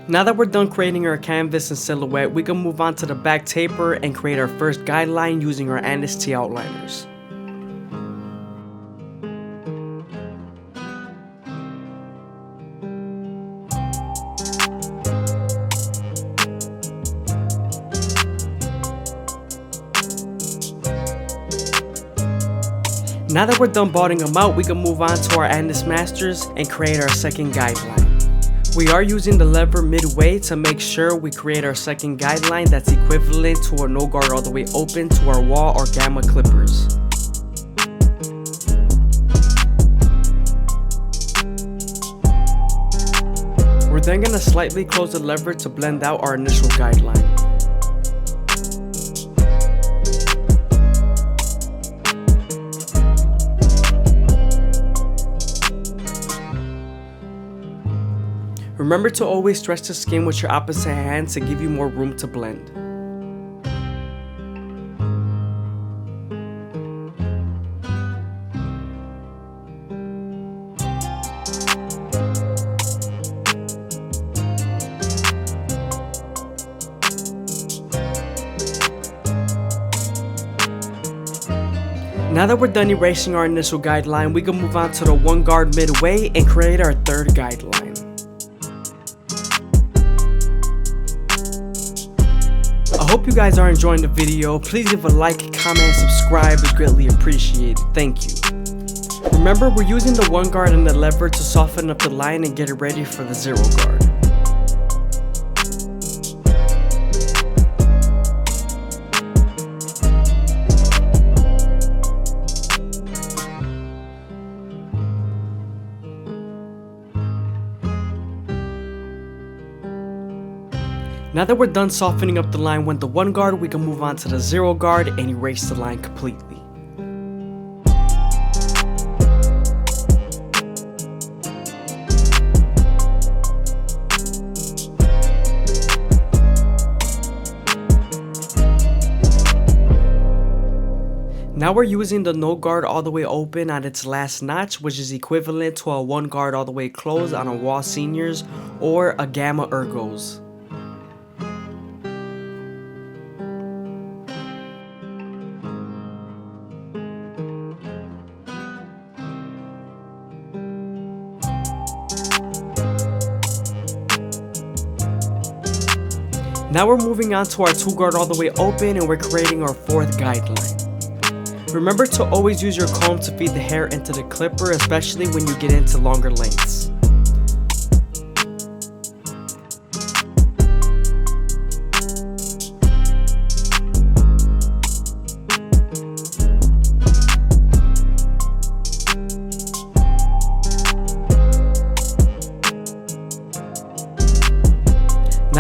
Now that we're done creating our canvas and silhouette, we can move on to the back taper and create our first guideline using our NST outliners. Now that we're done botting them out, we can move on to our Andes Masters and create our second guideline. We are using the lever midway to make sure we create our second guideline that's equivalent to a no guard all the way open to our wall or gamma clippers. We're then going to slightly close the lever to blend out our initial guideline. Remember to always stretch the skin with your opposite hand to give you more room to blend. Now that we're done erasing our initial guideline, we can move on to the one guard midway and create our third guideline. I hope you guys are enjoying the video. Please give a like, comment, and subscribe. It's greatly appreciated. Thank you. Remember, we're using the one guard and the lever to soften up the line and get it ready for the zero guard. Now that we're done softening up the line with the one guard, we can move on to the zero guard and erase the line completely. Now we're using the no guard all the way open on its last notch, which is equivalent to a one guard all the way closed on a wall seniors or a gamma ergos. Now we're moving on to our two guard all the way open and we're creating our fourth guideline. Remember to always use your comb to feed the hair into the clipper, especially when you get into longer lengths.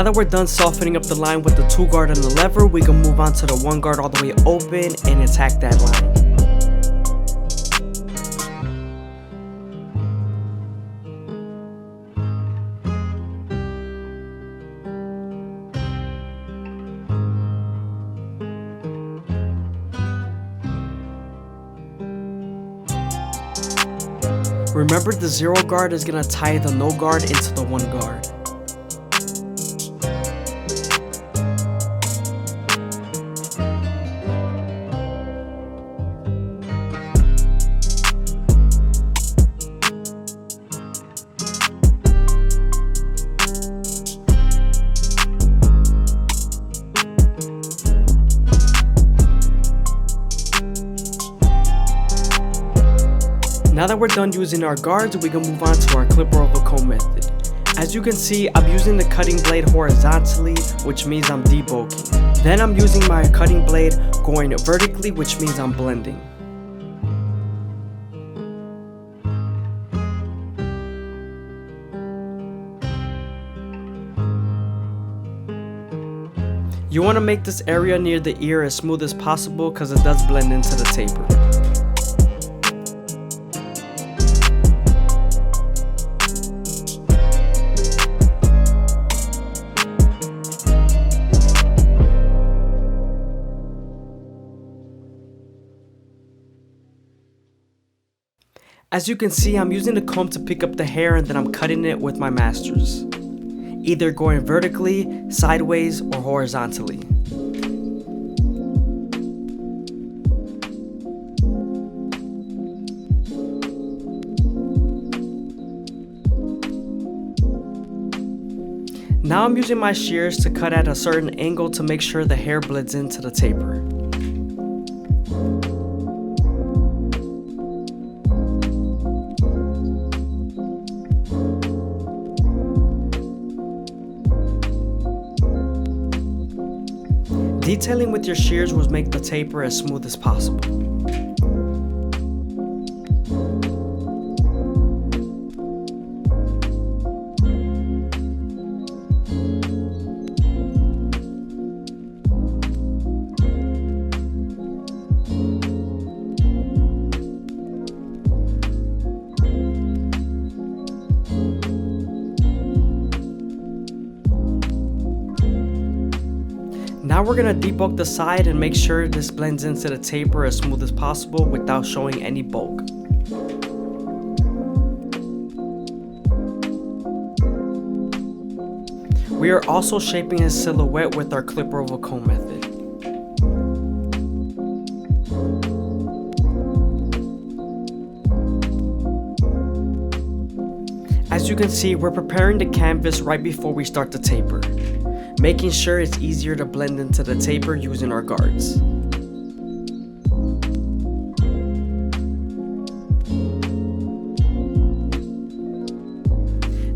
Now that we're done softening up the line with the two guard and the lever, we can move on to the one guard all the way open and attack that line. Remember, the zero guard is going to tie the no guard into the one guard. Now that we're done using our guards, we can move on to our clipper over comb method. As you can see, I'm using the cutting blade horizontally, which means I'm debulking. Then I'm using my cutting blade going vertically, which means I'm blending. You want to make this area near the ear as smooth as possible because it does blend into the taper. As you can see, I'm using the comb to pick up the hair and then I'm cutting it with my masters. either going vertically, sideways, or horizontally. Now I'm using my shears to cut at a certain angle to make sure the hair blends into the taper. Detailing with your shears will make the taper as smooth as possible. Now we're going to debulk the side and make sure this blends into the taper as smooth as possible without showing any bulk. We are also shaping his silhouette with our clipper over comb method. As you can see, we're preparing the canvas right before we start the taper, making sure it's easier to blend into the taper using our guards.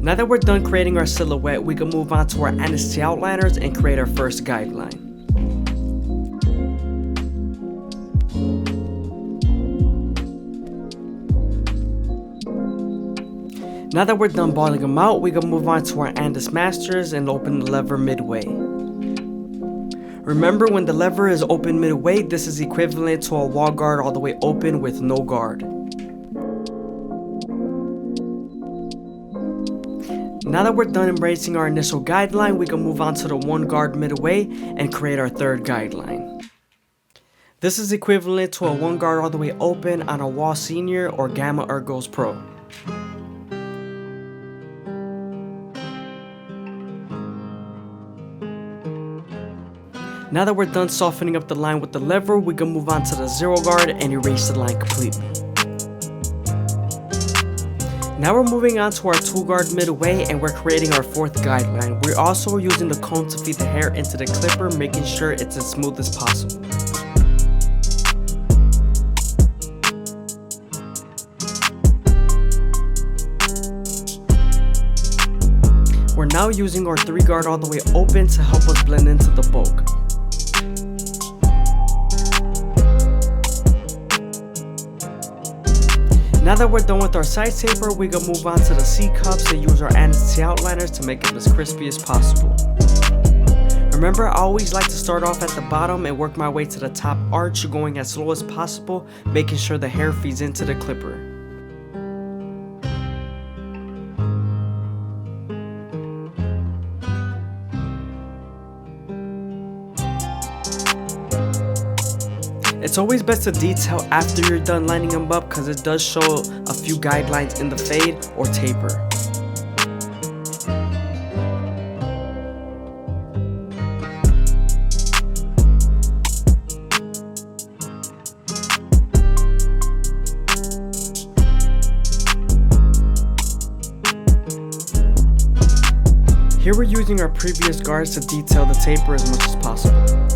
Now that we're done creating our silhouette, we can move on to our anesthesia outliners and create our first guideline. Now that we're done balling them out, we can move on to our Andis Masters and open the lever midway. Remember, when the lever is open midway, this is equivalent to a wall guard all the way open with no guard. Now that we're done embracing our initial guideline, we can move on to the one guard midway and create our third guideline. This is equivalent to a one guard all the way open on a wall senior or Gamma Ergos Pro. Now that we're done softening up the line with the lever, we can move on to the zero guard and erase the line completely. Now we're moving on to our two guard midway and we're creating our fourth guideline. We're also using the comb to feed the hair into the clipper, making sure it's as smooth as possible. We're now using our three guard all the way open to help us blend into the bulk. Now that we're done with our side taper, we can move on to the C-cups and use our anesthesia outliners to make them as crispy as possible. Remember, I always like to start off at the bottom and work my way to the top arch, going as slow as possible, making sure the hair feeds into the clipper. It's always best to detail after you're done lining them up because it does show a few guidelines in the fade or taper. Here we're using our previous guards to detail the taper as much as possible.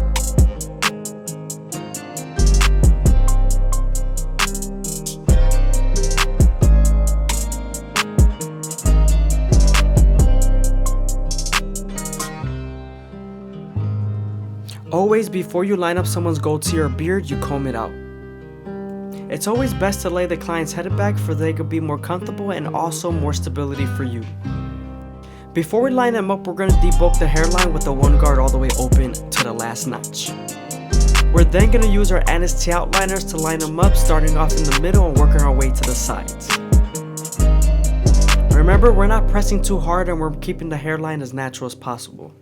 Always, before you line up someone's goatee or beard, you comb it out. It's always best to lay the client's head back so they could be more comfortable and also more stability for you. Before we line them up, we're going to debulk the hairline with the one guard all the way open to the last notch. We're then going to use our anesthesia outliners to line them up, starting off in the middle and working our way to the sides. Remember, we're not pressing too hard and we're keeping the hairline as natural as possible.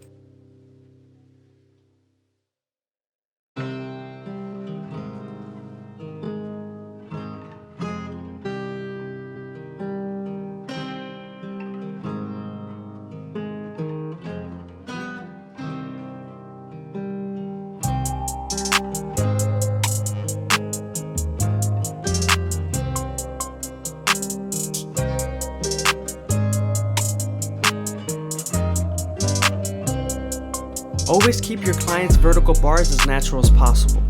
Always keep your client's vertical bars as natural as possible.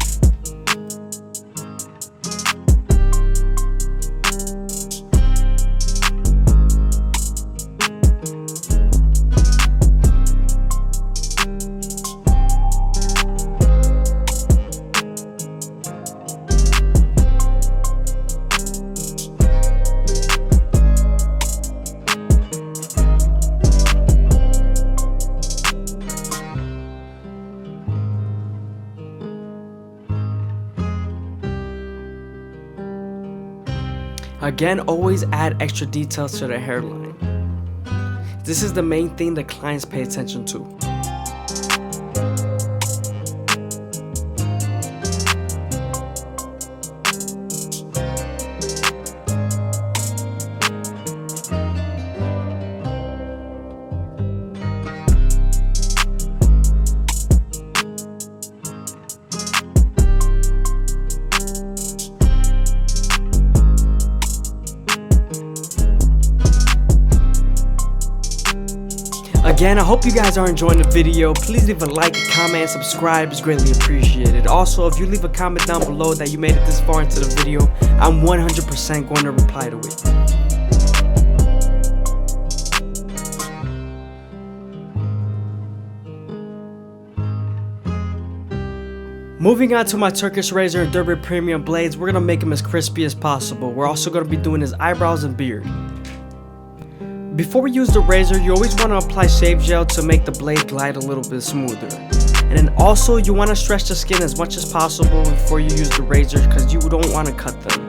Again, always add extra details to the hairline. This is the main thing that clients pay attention to. Again, I hope you guys are enjoying the video. Please leave a like, comment, subscribe. It's greatly appreciated. Also, if you leave a comment down below that you made it this far into the video, I'm 100% going to reply to it. Moving on to my Turkish razor and Derby premium blades, we're going to make them as crispy as possible. We're also going to be doing his eyebrows and beard. Before we use the razor, you always want to apply shave gel to make the blade glide a little bit smoother. And then also, you want to stretch the skin as much as possible before you use the razor because you don't want to cut them.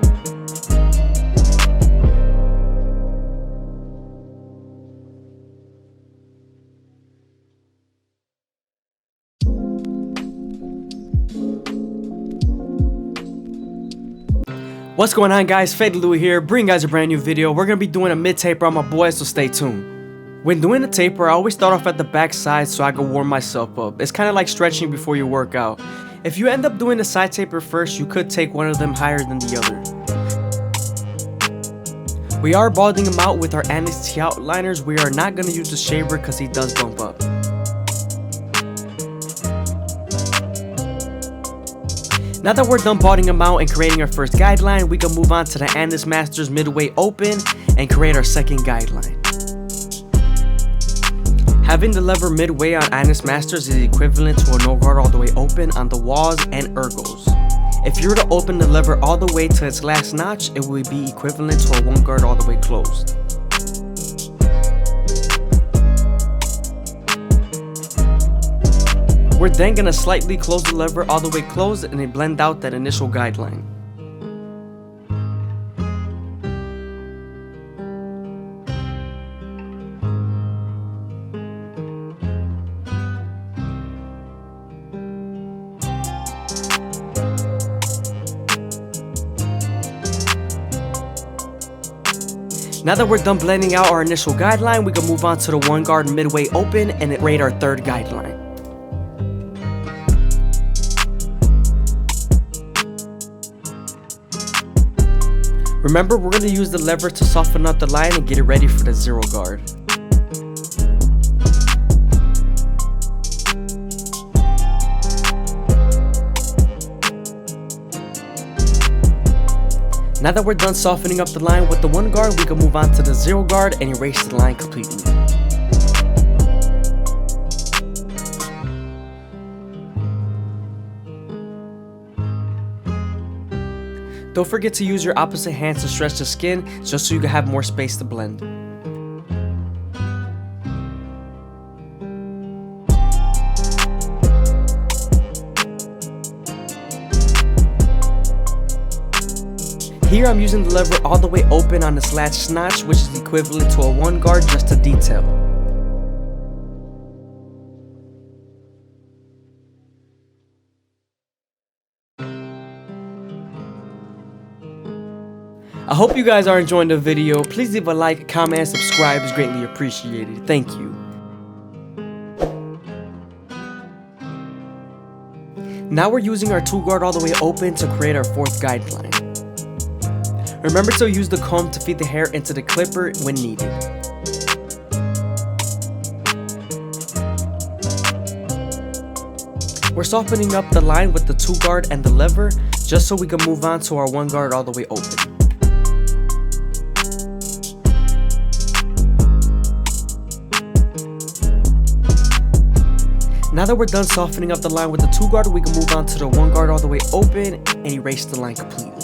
What's going on, guys? FadeitLuie here, bringing you guys a brand new video. We're going to be doing a mid-taper on my boy, so stay tuned. When doing the taper, I always start off at the back side so I can warm myself up. It's kind of like stretching before you work out. If you end up doing the side taper first, you could take one of them higher than the other. We are balding him out with our Annis T outliners. We are not going to use the shaver because he does bump up. Now that we're done balding him out and creating our first guideline, we can move on to the Annis Masters Midway Open and create our second guideline. Having the lever midway on Annis Masters is equivalent to a no guard all the way open on the walls and ergos. If you were to open the lever all the way to its last notch, it would be equivalent to a one guard all the way closed. We're then going to slightly close the lever all the way closed and then blend out that initial guideline. Now that we're done blending out our initial guideline, we can move on to the one guard midway open and create our third guideline. Remember, we're going to use the lever to soften up the line and get it ready for the zero guard. Now that we're done softening up the line with the one guard, we can move on to the zero guard and erase the line completely. Don't forget to use your opposite hands to stretch the skin just so you can have more space to blend. Here I'm using the lever all the way open on this latch notch, which is equivalent to a one guard just to detail. I hope you guys are enjoying the video. Please leave a like, comment, and subscribe. It's greatly appreciated. Thank you. Now we're using our two guard all the way open to create our fourth guideline. Remember to use the comb to feed the hair into the clipper when needed. We're softening up the line with the 2 guard and the lever, just so we can move on to our 1 guard all the way open. Now that we're done softening up the line with the 2 guard, we can move on to the 1 guard all the way open and erase the line completely.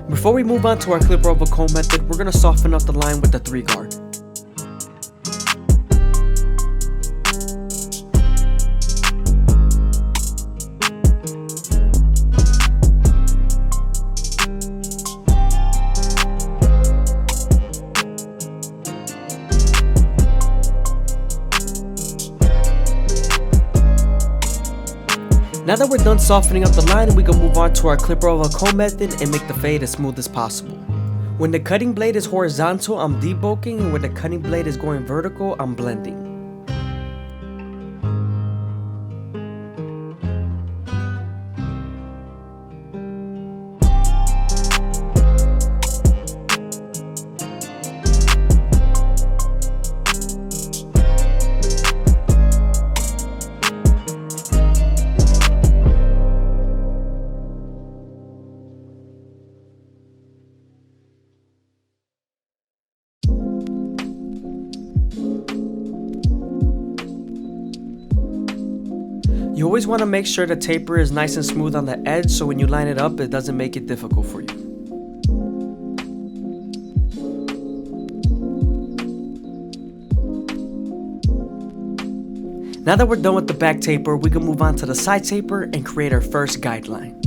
Before we move on to our clipper over comb method, we're going to soften up the line with the 3 guard. Now that we're done softening up the line, we can move on to our clipper over comb method and make the fade as smooth as possible. When the cutting blade is horizontal, I'm debulking, and when the cutting blade is going vertical, I'm blending. You always want to make sure the taper is nice and smooth on the edge, so when you line it up, it doesn't make it difficult for you. Now that we're done with the back taper, we can move on to the side taper and create our first guideline.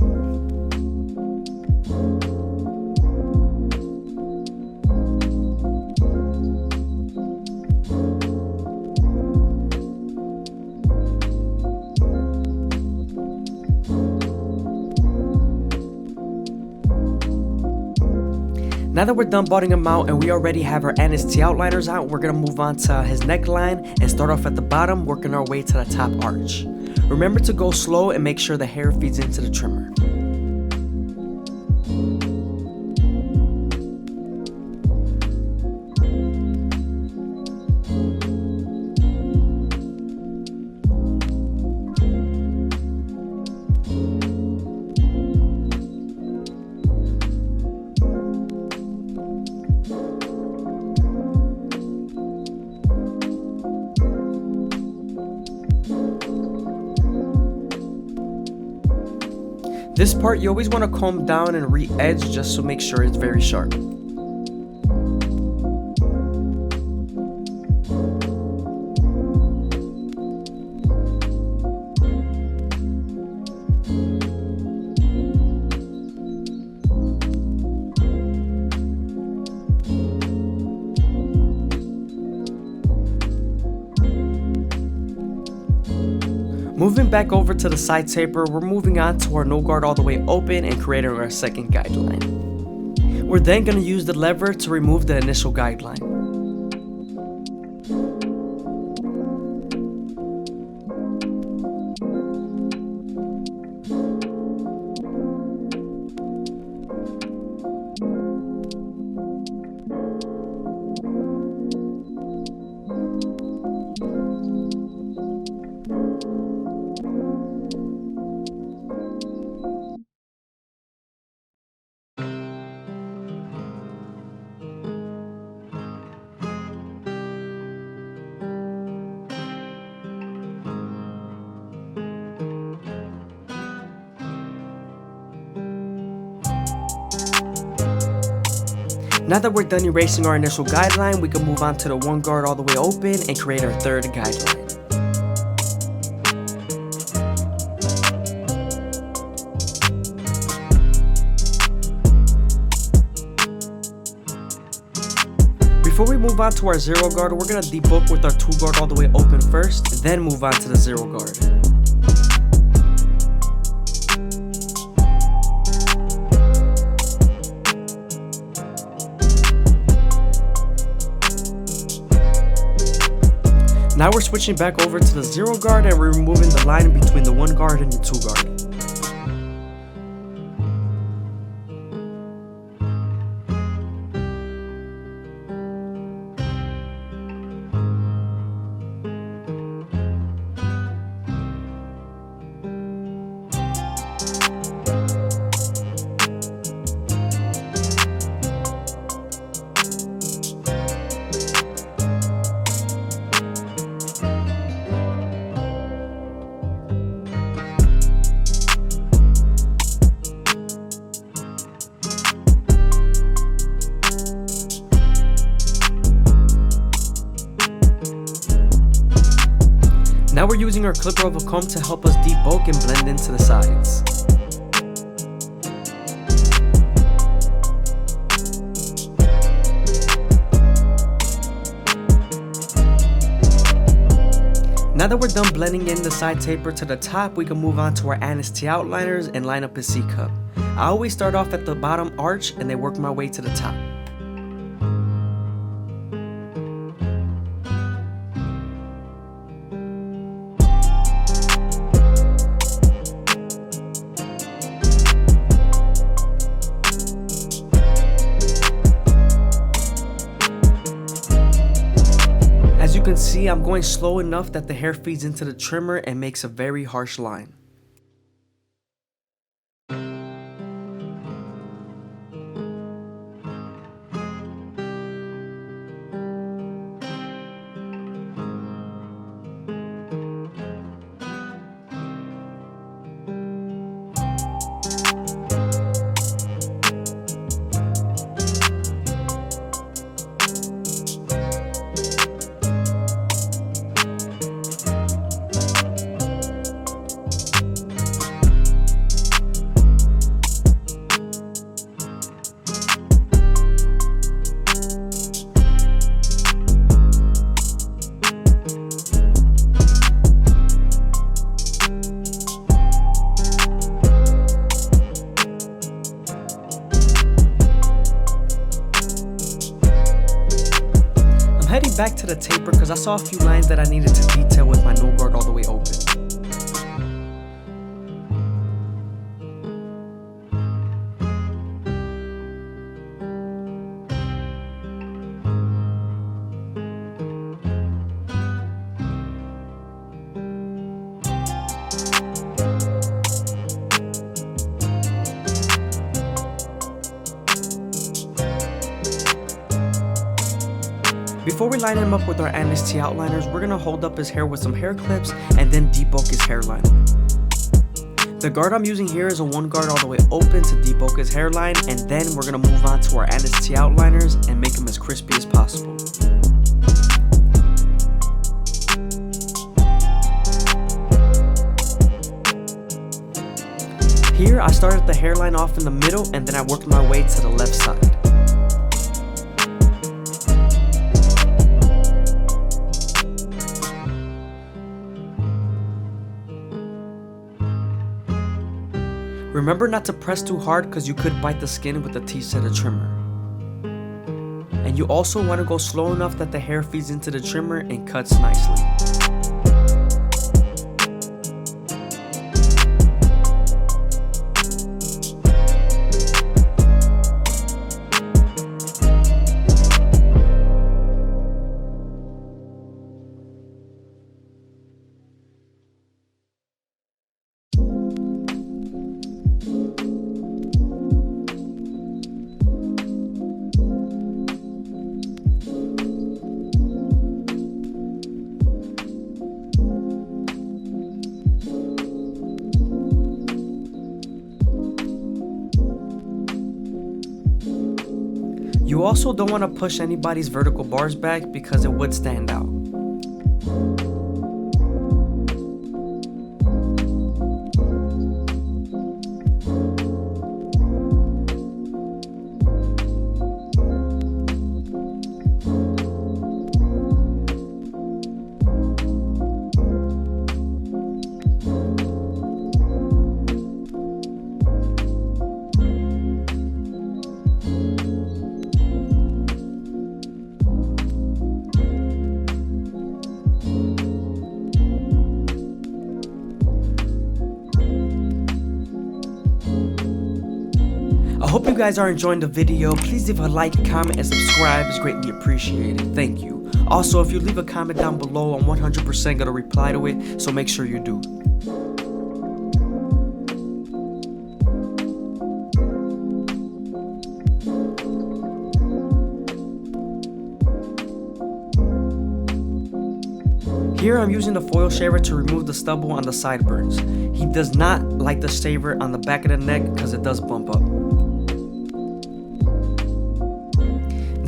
Now that we're done budding him out and we already have our N and T outliners out, we're going to move on to his neckline and start off at the bottom, working our way to the top arch. Remember to go slow and make sure the hair feeds into the trimmer. This part you always want to comb down and re-edge just to make sure it's very sharp. Moving back over to the side taper, we're moving on to our no guard all the way open and creating our second guideline. We're then going to use the lever to remove the initial guideline. Now that we're done erasing our initial guideline, we can move on to the one guard all the way open and create our third guideline. Before we move on to our zero guard, we're gonna debook with our 2 guard all the way open first, then move on to the zero guard. Now we're switching back over to the zero guard and we're removing the line between the 1 guard and the 2 guard. Now we're using our clipper of a comb to help us debulk and blend into the sides. Now that we're done blending in the side taper to the top, we can move on to our anesthesia outliners and line up a C-cup. I always start off at the bottom arch and then work my way to the top. As you can see, I'm going slow enough that the hair feeds into the trimmer and makes a very harsh line. Heading back to the taper because I saw a few lines that I needed to detail with my no guard all the way open. Before we line him up with our anesthesia outliners, we're gonna hold up his hair with some hair clips and then debulk his hairline. The guard I'm using here is a 1 guard all the way open to debulk his hairline, and then we're gonna move on to our anesthesia outliners and make them as crispy as possible. Here, I started the hairline off in the middle and then I worked my way to the left side. Remember not to press too hard because you could bite the skin with the T-set of trimmer. And you also want to go slow enough that the hair feeds into the trimmer and cuts nicely. You also don't want to push anybody's vertical bars back because it would stand out. you guys are enjoying the video, please leave a like, comment, and subscribe. It's greatly appreciated. Thank you. Also, if you leave a comment down below, I'm 100% gonna reply to it, so make sure you do. Here I'm using the foil shaver to remove the stubble on the sideburns. He does not like the shaver on the back of the neck because it does bump up.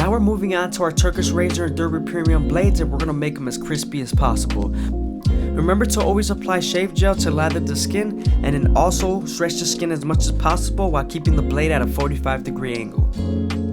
Now we're moving on to our Turkish razor and Derby premium blades, and we're going to make them as crispy as possible. Remember to always apply shave gel to lather the skin, and then also stretch the skin as much as possible while keeping the blade at a 45-degree angle.